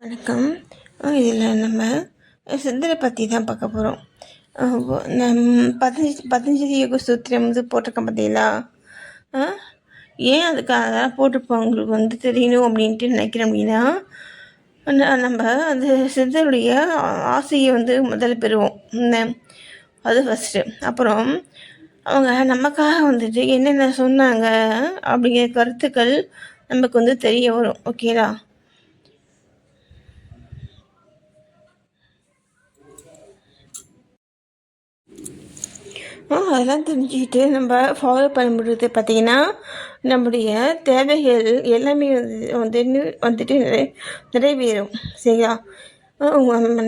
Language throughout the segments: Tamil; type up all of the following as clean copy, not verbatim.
வணக்கம். இதில் நம்ம சித்தரை பற்றி தான் பார்க்க போகிறோம். பதஞ்சலி யோக சூத்திரம் போட்டிருக்கேன் பார்த்தீங்களா? ஏன் அதுக்கு அதெல்லாம் போட்டிருப்போம் உங்களுக்கு தெரியணும் அப்படின்ட்டு நினைக்கிறேன். அப்படின்னா நம்ம அந்த சித்தருடைய ஆசையை முதல்ல பெறுவோம். அது ஃபஸ்ட்டு. அப்புறம் அவங்க நமக்காக என்னென்ன சொன்னாங்க அப்படிங்கிற கருத்துக்கள் நமக்கு தெரிய வரும். ஓகேலா? அதெல்லாம் தெரிஞ்சுக்கிட்டு நம்ம ஃபாலோ பண்ணும்பொழுது பார்த்திங்கன்னா நம்முடைய தேவைகள் எல்லாமே வந்துட்டு நிறைவேறும். சரியா?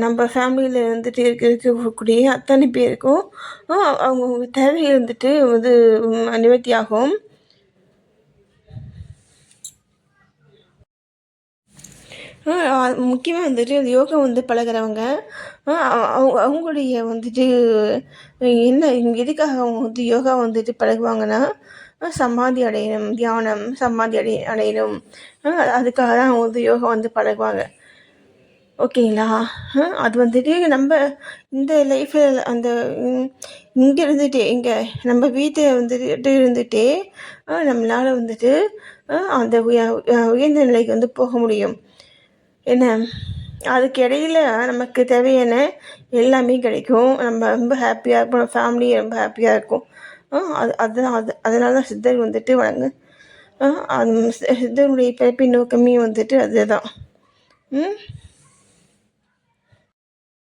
நம்ம ஃபேமிலியில் இருக்கக்கூடிய அத்தனை பேருக்கும் அவங்க தேவைகள் நிவர்த்தி ஆகும். முக்கியமாக அந்த யோகா பழகிறவங்க அவங்களுடைய என்ன எதுக்காக அவங்க யோகா பழகுவாங்கன்னா சமாதி அடையணும், தியானம் சமாதி அடையணும். அதுக்காக தான் அவங்க யோகா பழகுவாங்க. ஓகேங்களா? அது நம்ம இந்த லைஃப்பில் இங்கே இருந்துகிட்டே நம்ம வீட்டை இருந்துகிட்டே நம்மளால் அந்த உயர்ந்த நிலைக்கு போக முடியும். என்ன, அதுக்கு இடையில் நமக்கு தேவையான எல்லாமே கிடைக்கும். நம்ம ரொம்ப ஹாப்பியாக இருப்போம். நம்ம ஃபேமிலி ரொம்ப ஹாப்பியாக இருக்கும். அதனால தான் சித்தர் வழங்கு சித்தருடைய பிறப்பின் நோக்கமே அதுதான்.